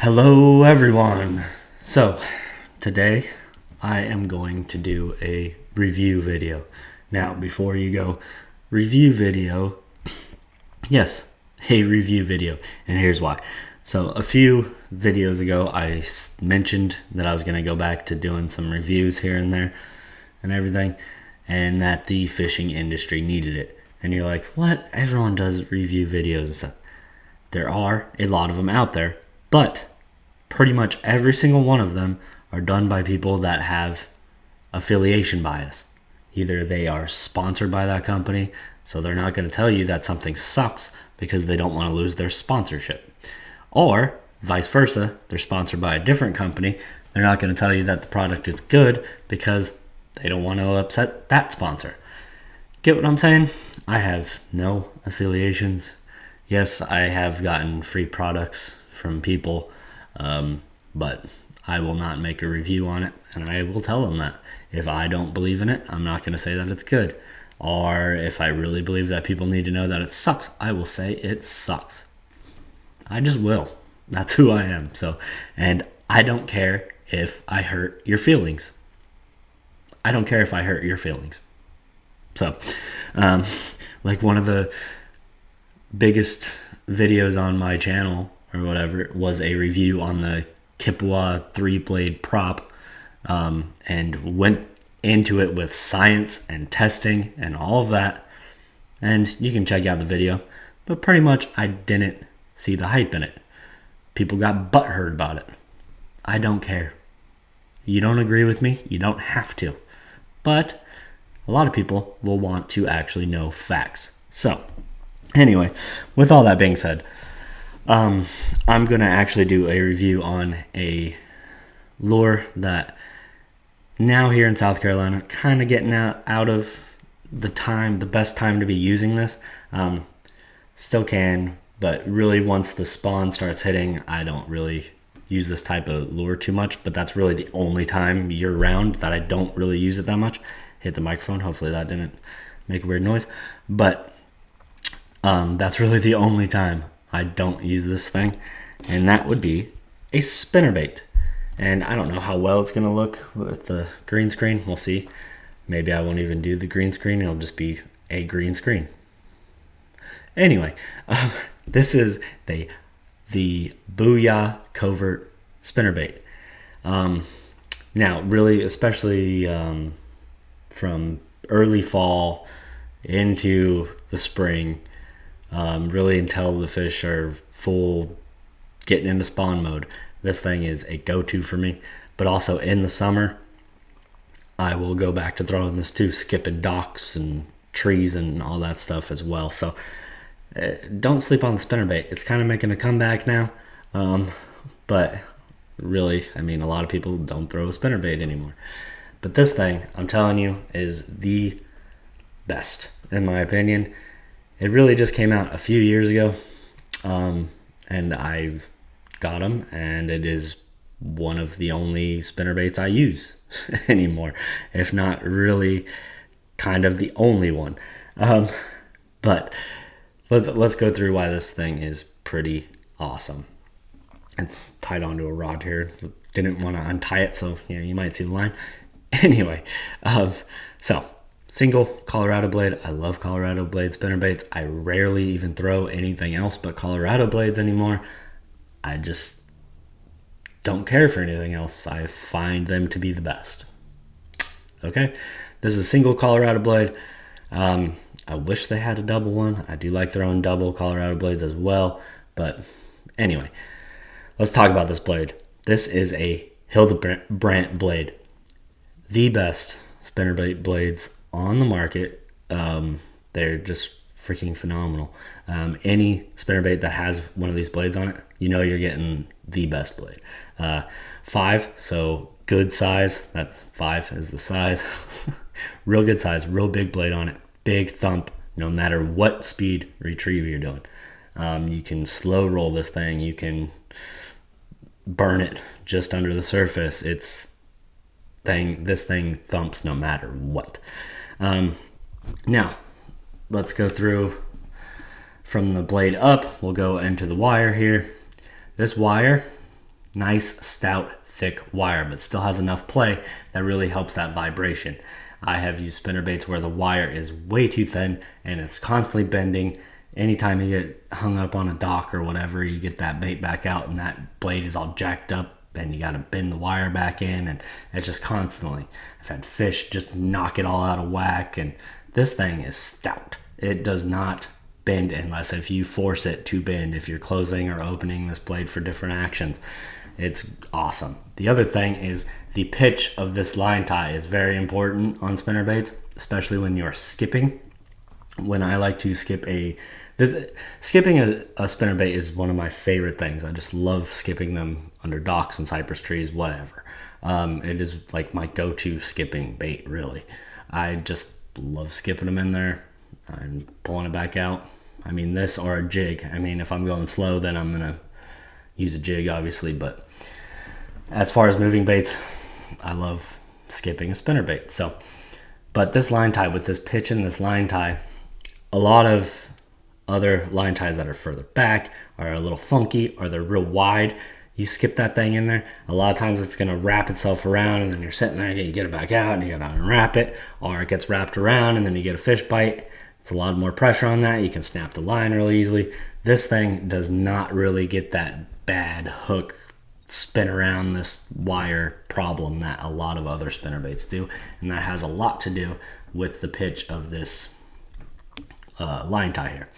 Hello everyone. So today I am going to do a review video. Now before you go, review video, yes, a review video, and here's why. So a few videos ago I mentioned that I was going to go back to doing some reviews here and there and everything, and that the fishing industry needed it. And you're like, what? Everyone does review videos and stuff. There are a lot of them out there, but pretty much every single one of them are done by people that have affiliation bias. Either they are sponsored by that company, so they're not going to tell you that something sucks because they don't want to lose their sponsorship. Or vice versa, they're sponsored by a different company. They're not going to tell you that the product is good because they don't want to upset that sponsor. Get what I'm saying? I have no affiliations. Yes, I have gotten free products from people, but I will not make a review on it, and I will tell them that. If I don't believe in it, I'm not going to say that it's good. Or if I really believe that people need to know that it sucks, I will say it sucks. I just will. That's who I am. And I don't care if I hurt your feelings. I don't care if I hurt your feelings. So, like one of the biggest videos on my channel or whatever was a review on the Kipwa 3-blade prop, and went into it with science and testing and all of that. And you can check out the video, but pretty much I didn't see the hype in it. People got butthurt about it. I don't care. You don't agree with me, you don't have to. But a lot of people will want to actually know facts. So, anyway, with all that being said, I'm going to actually do a review on a lure that now here in South Carolina, kind of getting out of the best time to be using this. Still can, but really once the spawn starts hitting, I don't really use this type of lure too much, but that's really the only time year round that I don't really use it that much. Hit the microphone, hopefully that didn't make a weird noise, but that's really the only time I don't use this thing, and that would be a spinnerbait. And I don't know how well it's going to look with the green screen. We'll see. Maybe I won't even do the green screen. It'll just be a green screen. Anyway, this is the Booyah covert spinnerbait. Now, really, especially from early fall into the spring, really until the fish are full getting into spawn mode, this thing is a go-to for me. But also in the summer, I will go back to throwing this too, skipping docks and trees and all that stuff as well. So don't sleep on the spinnerbait. It's kind of making a comeback now, but really, I mean, a lot of people don't throw a spinnerbait anymore. But this thing, I'm telling you, is the best in my opinion. It really just came out a few years ago, and I've got them, and it is one of the only spinnerbaits I use anymore, if not really kind of the only one. But let's go through why this thing is pretty awesome. It's tied onto a rod here. Didn't want to untie it, so yeah, you might see the line. Anyway, so single Colorado blade. I love Colorado blade spinnerbaits. I rarely even throw anything else but Colorado blades anymore. I just don't care for anything else. I find them to be the best. Okay, this is a single Colorado blade. I wish they had a double one. I do like throwing double Colorado blades as well. But anyway, let's talk about this blade. This is a Hildebrandt blade. The best spinnerbait blades on the market. They're just freaking phenomenal. Any spinnerbait that has one of these blades on it, you know you're getting the best blade. 5, so good size. That's 5 is the size. Real good size, real big blade on it. Big thump, no matter what speed retrieve you're doing. You can slow roll this thing. You can burn it just under the surface. This thing thumps no matter what. Now, let's go through from the blade up. We'll go into the wire here. This wire Nice, stout, thick wire, but still has enough play that really helps that vibration. I have used spinnerbaits where the wire is way too thin and it's constantly bending. Anytime you get hung up on a dock or whatever, you get that bait back out and that blade is all jacked up and you got to bend the wire back in, and it's just constantly. I've had fish just knock it all out of whack, and this thing is stout. It does not bend unless if you force it to bend, if you're closing or opening this blade for different actions. It's awesome. The other thing is the pitch of this line tie is very important on spinnerbaits, especially when you're skipping. When I like to skipping a spinnerbait is one of my favorite things. I just love skipping them under docks and cypress trees, whatever. It is like my go-to skipping bait, really. I just love skipping them in there and pulling it back out. I mean, this or a jig. I mean, if I'm going slow, then I'm going to use a jig, obviously. But as far as moving baits, I love skipping a spinnerbait. So, but this line tie with this pitch and this line tie, a lot of other line ties that are further back are a little funky or they're real wide. You skip that thing in there, a lot of times it's going to wrap itself around, and then you're sitting there and you get it back out and you got to unwrap it, or it gets wrapped around and then you get a fish bite. It's a lot more pressure on that. You can snap the line really easily. This thing does not really get that bad hook spin around this wire problem that a lot of other spinnerbaits do, and that has a lot to do with the pitch of this line tie here.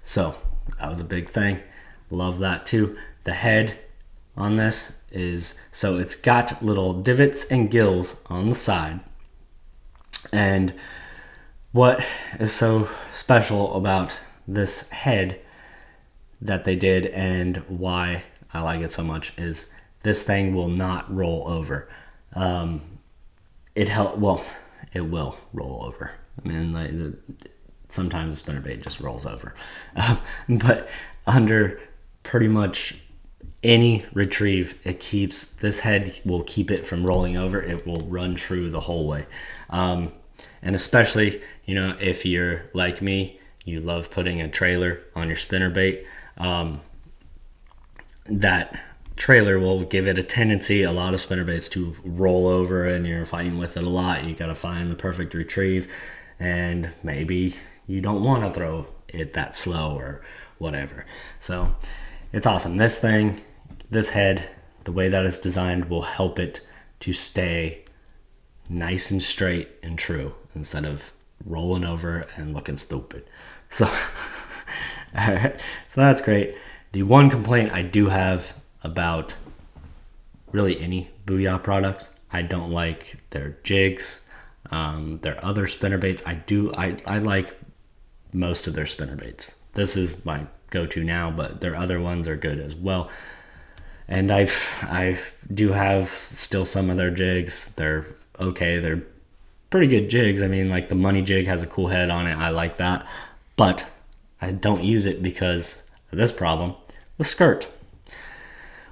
So that was a big thing. Love that too. The head on this is, so it's got little divots and gills on the side, and what is so special about this head that they did and why I like it so much is this thing will not roll over. It will roll over. I mean, sometimes a spinnerbait just rolls over. But under pretty much any retrieve, this head will keep it from rolling over. It will run true the whole way. And especially, if you're like me, you love putting a trailer on your spinnerbait. That trailer will give it a tendency, a lot of spinnerbaits, to roll over, and you're fighting with it a lot. You got to find the perfect retrieve, and maybe you don't want to throw it that slow or whatever. So it's awesome. This head, the way that it's designed, will help it to stay nice and straight and true instead of rolling over and looking stupid. So, all right. So that's great. The one complaint I do have about really any booyah products, I don't like their jigs, their other spinnerbaits. I like most of their spinnerbaits. This is my go-to now, but their other ones are good as well. And I do have still some of their jigs. They're okay. They're pretty good jigs. I mean, like the money jig has a cool head on it. I like that. But I don't use it because of this problem. The skirt.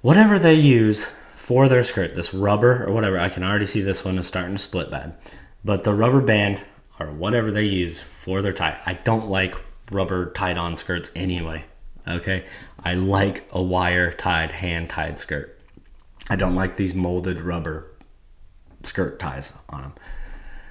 Whatever they use for their skirt, this rubber or whatever, I can already see this one is starting to split bad. But the rubber band or whatever they use for their tie, I don't like rubber tied on skirts anyway. Okay, I like a wire tied, hand tied skirt. I don't like these molded rubber skirt ties on them.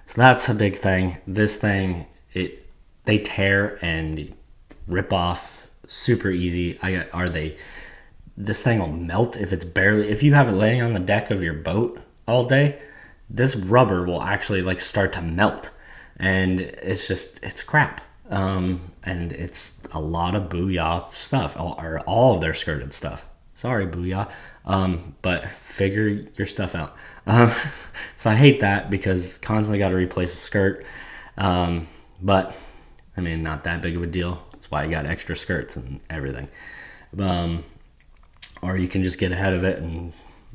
So that's a big thing. This thing, they tear and rip off super easy. This thing will melt if you have it laying on the deck of your boat all day. This rubber will actually start to melt, and it's crap. And it's a lot of booyah stuff, or all of their skirted stuff. Sorry, booyah. But figure your stuff out. So I hate that because constantly got to replace the skirt. But I mean, not that big of a deal. That's why I got extra skirts and everything. Or you can just get ahead of it and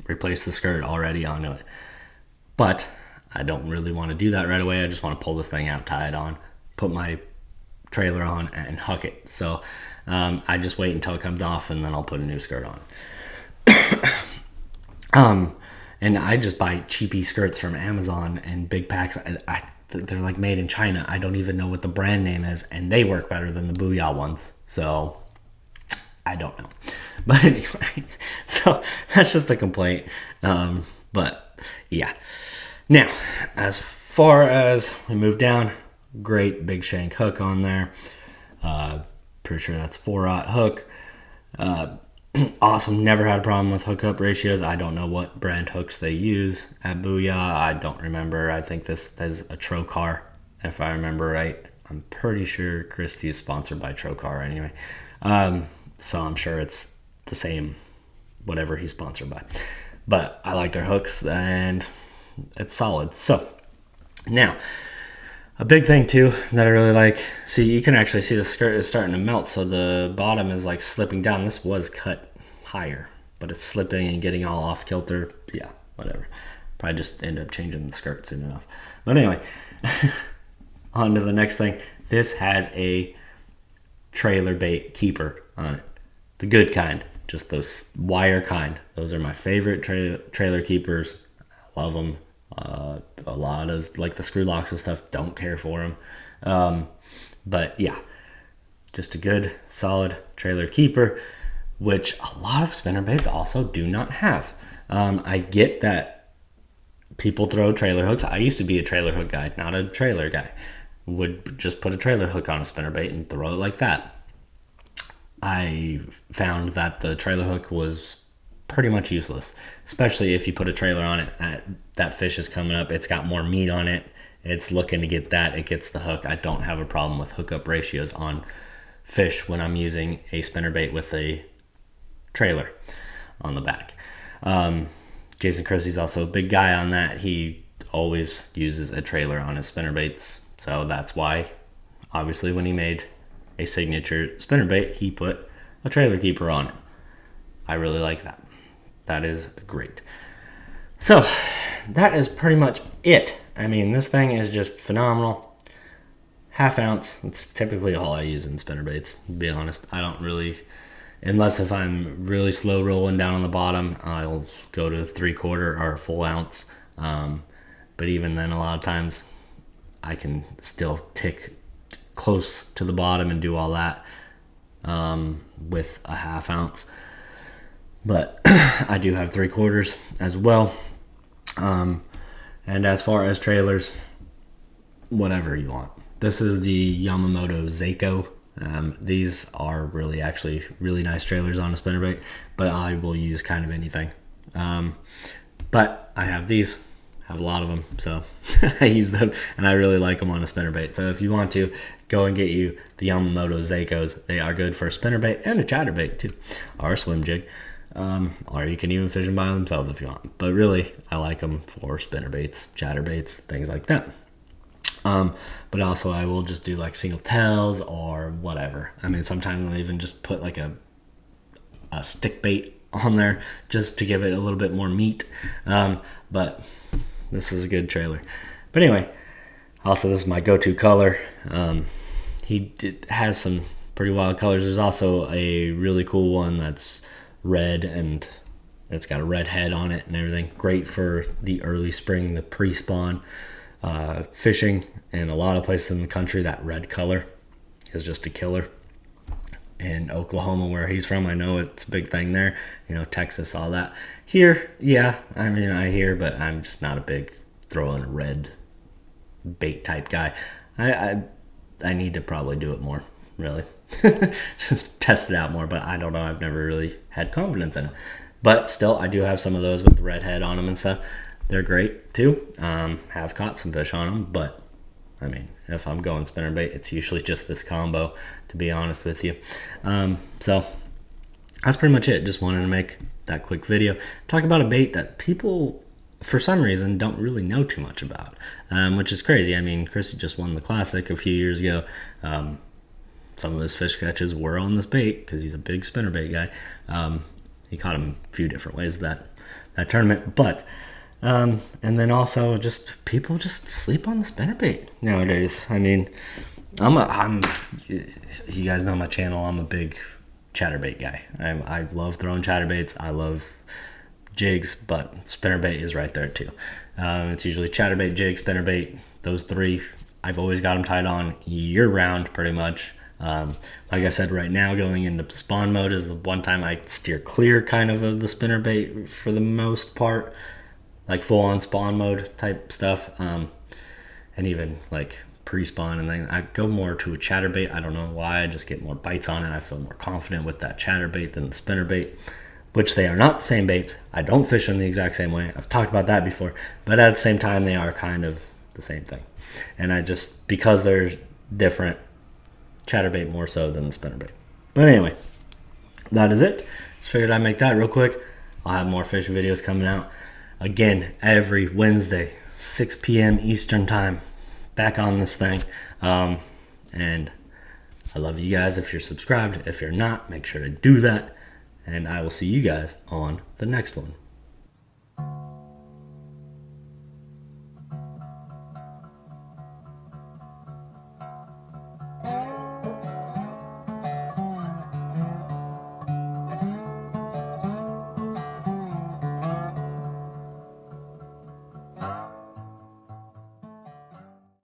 replace the skirt already onto it. But I don't really want to do that right away. I just want to pull this thing out, tie it on, put my trailer on, and huck it. So I just wait until it comes off, and then I'll put a new skirt on. And I just buy cheapy skirts from Amazon and big packs. They're like made in China. I don't even know what the brand name is, and they work better than the booyah ones. So I don't know. But anyway, so that's just a complaint. But yeah. Now, as far as we move down, great big shank hook on there. Pretty sure that's 4/0 hook. Awesome. Never had a problem with hookup ratios. I don't know what brand hooks they use at Booyah. I don't remember. I think this is a Trocar, if I remember right. I'm pretty sure Christie is sponsored by Trocar anyway. So I'm sure it's the same, whatever he's sponsored by. But I like their hooks, and it's solid. So now, a big thing too that I really like, see, you can actually see the skirt is starting to melt, so the bottom is like slipping down. This was cut higher, but it's slipping and getting all off kilter. Yeah, whatever. Probably just end up changing the skirt soon enough. But anyway, on to the next thing. This has a trailer bait keeper on it. The good kind, just those wire kind. Those are my favorite trailer keepers. I love them. A lot of like the screw locks and stuff, don't care for them. But yeah, just a good solid trailer keeper, which a lot of spinnerbaits also do not have. I get that people throw trailer hooks. I used to be a trailer hook guy, not a trailer guy. Would just put a trailer hook on a spinnerbait and throw it like that. I found that the trailer hook was pretty much useless, especially if you put a trailer on it. That fish is coming up, it's got more meat on it, it's looking to get that, it gets the hook. I don't have a problem with hookup ratios on fish when I'm using a spinnerbait with a trailer on the back. Jason Christie's also a big guy on that. He always uses a trailer on his spinnerbaits, so that's why obviously when he made a signature spinnerbait, he put a trailer keeper on it. I really like that. That is great. So that is pretty much it. I mean, this thing is just phenomenal. 1/2 ounce. It's typically all I use in spinnerbaits, to be honest. I don't really, unless if I'm really slow rolling down on the bottom, I'll go to 3/4 or a full ounce. But even then, a lot of times I can still tick close to the bottom and do all that with a 1/2 ounce. But I do have 3/4 as well. And as far as trailers, whatever you want. This is the Yamamoto Seiko. These are actually really nice trailers on a spinnerbait, but I will use kind of anything. But I have these, have a lot of them, so I use them, and I really like them on a spinnerbait. So if you want to, go and get you the Yamamoto Seikos. They are good for a spinnerbait and a chatterbait too, or a swim jig. Or you can even fish them by themselves if you want. But really, I like them for spinnerbaits, chatterbaits, things like that. But also I will just do like single tails or whatever. I mean, sometimes I'll even just put like a stick bait on there just to give it a little bit more meat. But this is a good trailer. But anyway, also this is my go-to color. He has some pretty wild colors. There's also a really cool one that's red, and it's got a red head on it and everything. Great for the early spring, the pre-spawn fishing. In a lot of places in the country, that red color is just a killer. In Oklahoma, where he's from, I know it's a big thing there. You know, Texas, all that. Here, yeah, I mean, I hear, but I'm just not a big throwing a red bait type guy. I need to probably do it more, really. Just test it out more, but I don't know. I've never really had confidence in it. But still, I do have some of those with the red head on them and stuff. They're great too. Have caught some fish on them, but I mean, if I'm going spinnerbait, it's usually just this combo, to be honest with you. So that's pretty much it. Just wanted to make that quick video. Talk about a bait that people, for some reason, don't really know too much about, which is crazy. I mean, Chrissy just won the Classic a few years ago. Some of his fish catches were on this bait because he's a big spinnerbait guy. He caught him a few different ways that tournament, but and then also just people just sleep on the spinnerbait nowadays. I mean, you guys know my channel. I'm a big chatterbait guy. I love throwing chatterbaits. I love jigs, but spinnerbait is right there too. It's usually chatterbait, jig, spinnerbait. Those three, I've always got them tied on year round, pretty much. Like I said, right now going into spawn mode is the one time I steer clear kind of the spinnerbait for the most part, like full on spawn mode type stuff, and even like pre-spawn, and then I go more to a chatterbait. I don't know why, I just get more bites on it. I feel more confident with that chatterbait than the spinnerbait, which they are not the same baits. I don't fish them the exact same way. I've talked about that before, but at the same time, they are kind of the same thing. And I just, because they're different, chatterbait more so than the spinnerbait. But anyway, that is it. Just figured I'd make that real quick. I'll have more fishing videos coming out. Again, every Wednesday, 6 p.m. Eastern time, back on this thing. And I love you guys if you're subscribed. If you're not, make sure to do that. And I will see you guys on the next one.